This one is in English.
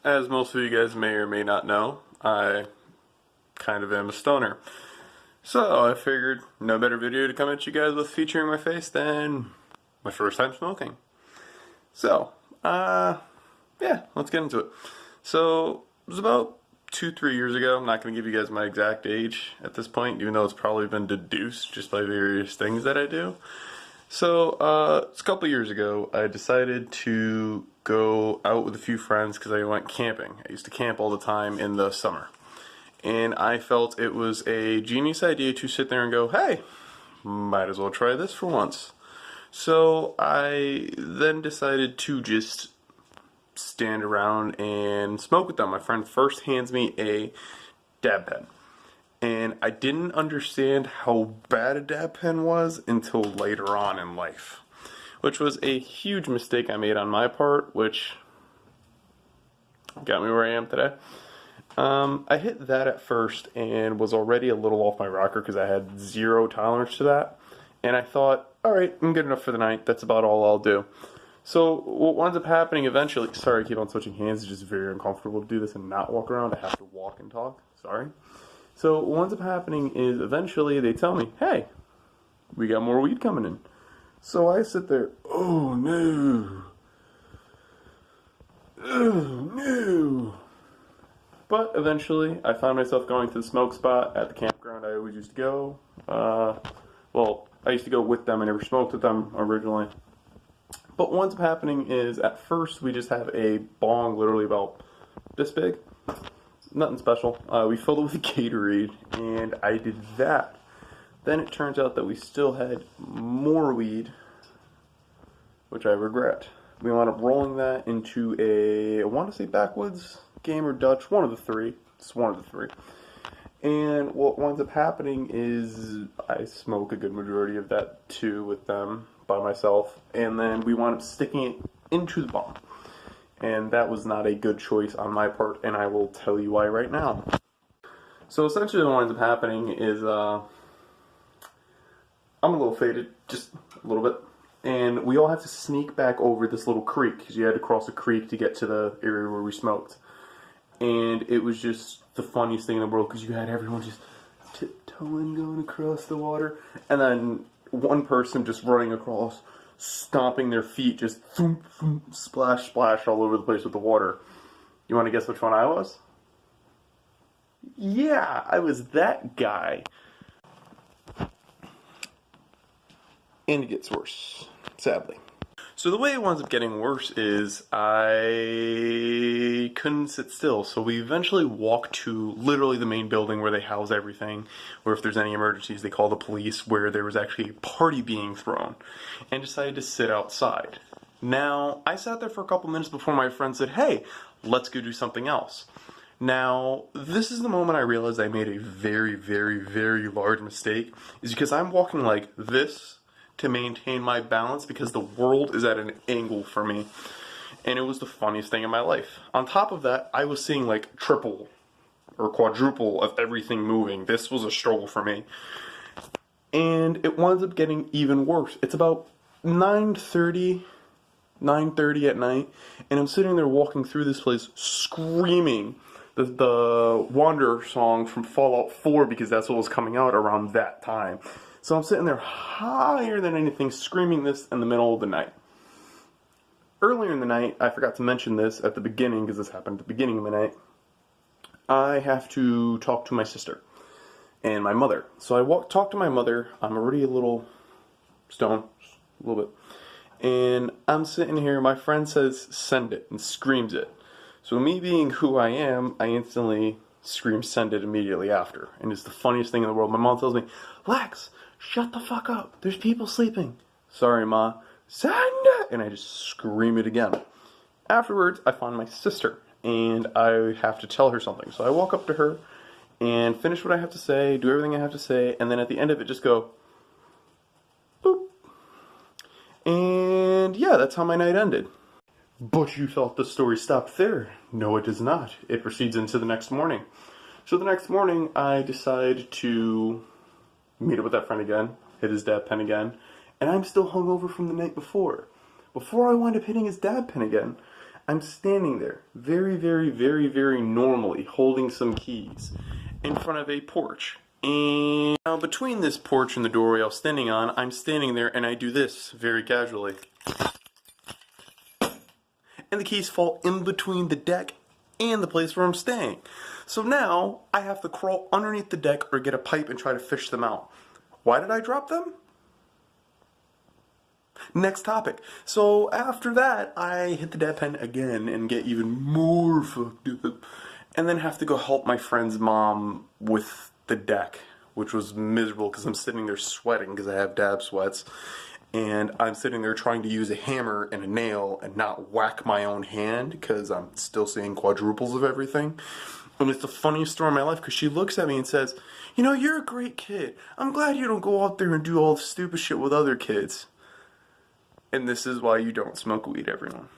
As most of you guys may or may not know, I kind of am a stoner. So I figured no better video to come at you guys with featuring my face than my first time smoking. So, yeah, let's get into it. So, it was about 2-3 years ago. I'm not going to give you guys my exact age at this point, even though it's probably been deduced just by various things that I do. So, it's a couple years ago, I decided to go out with a few friends because I went camping. I used to camp all the time in the summer. And I felt it was a genius idea to sit there and go, hey, might as well try this for once. So I then decided to just stand around and smoke with them. My friend first hands me a dab pen. And I didn't understand how bad a dab pen was until later on in life, which was a huge mistake I made on my part, which got me where I am today. I hit that at first and was already a little off my rocker because I had zero tolerance to that. And I thought, alright, I'm good enough for the night. That's about all I'll do. So what winds up happening eventually, sorry I keep on switching hands, it's just very uncomfortable to do this and not walk around. I have to walk and talk, sorry. So what winds up happening is eventually they tell me, hey, we got more weed coming in. So I sit there, oh no. Oh no. But eventually, I found myself going to the smoke spot at the campground I always used to go. Well, I used to go with them. I never smoked with them originally. But what's happening is, at first, we just have a bong literally about this big. Nothing special. We filled it with Gatorade, and I did that. Then it turns out that we still had more weed, which I regret. We wound up rolling that into I want to say Backwoods, Game or Dutch, one of the three. It's one of the three. And what winds up happening is I smoke a good majority of that too with them by myself. And then we wound up sticking it into the bomb. And that was not a good choice on my part, and I will tell you why right now. So essentially what winds up happening is I'm a little faded, just a little bit. And we all have to sneak back over this little creek, because you had to cross a creek to get to the area where we smoked. And it was just the funniest thing in the world, because you had everyone just tiptoeing, going across the water. And then one person just running across, stomping their feet, just thump, thump, splash, splash all over the place with the water. You want to guess which one I was? Yeah, I was that guy. And it gets worse, sadly. So the way it winds up getting worse is I couldn't sit still. So we eventually walked to literally the main building where they house everything, where if there's any emergencies they call the police, where there was actually a party being thrown, and decided to sit outside. Now, I sat there for a couple minutes before my friend said, hey, let's go do something else. Now, this is the moment I realized I made a very, very, very large mistake, is because I'm walking like this to maintain my balance because the world is at an angle for me. And it was the funniest thing in my life. On top of that, I was seeing like triple or quadruple of everything moving. This was a struggle for me. And it winds up getting even worse. It's about 9:30 at night, and I'm sitting there walking through this place screaming the Wanderer song from Fallout 4 because that's what was coming out around that time. So I'm sitting there higher than anything, screaming this in the middle of the night. Earlier in the night, I forgot to mention this at the beginning, because this happened at the beginning of the night, I have to talk to my sister and my mother. So I talk to my mother. I'm already a little stoned, a little bit. And I'm sitting here, my friend says, send it, and screams it. So me being who I am, I instantly scream send it immediately after. And it's the funniest thing in the world. My mom tells me, Lex, shut the fuck up. There's people sleeping. Sorry, Ma. Send it! And I just scream it again. Afterwards, I find my sister, and I have to tell her something. So I walk up to her and finish what I have to say, do everything I have to say, and then at the end of it, just go, boop. And yeah, that's how my night ended. But you thought the story stopped there. No, it does not. It proceeds into the next morning. So the next morning, I decide to meet up with that friend again, hit his dab pen again, and I'm still hungover from the night before. Before I wind up hitting his dab pen again, I'm standing there, very, very, very, very normally, holding some keys in front of a porch. And now between this porch and the doorway I was standing on, I'm standing there and I do this very casually. And the keys fall in between the deck and the place where I'm staying. So now I have to crawl underneath the deck or get a pipe and try to fish them out. Why did I drop them? Next topic. So after that, I hit the dab pen again and get even more fucked up. And then have to go help my friend's mom with the deck, which was miserable because I'm sitting there sweating because I have dab sweats. And I'm sitting there trying to use a hammer and a nail and not whack my own hand because I'm still seeing quadruples of everything. And it's the funniest story of my life because she looks at me and says, "You know, you're a great kid. I'm glad you don't go out there and do all the stupid shit with other kids." And this is why you don't smoke weed, everyone.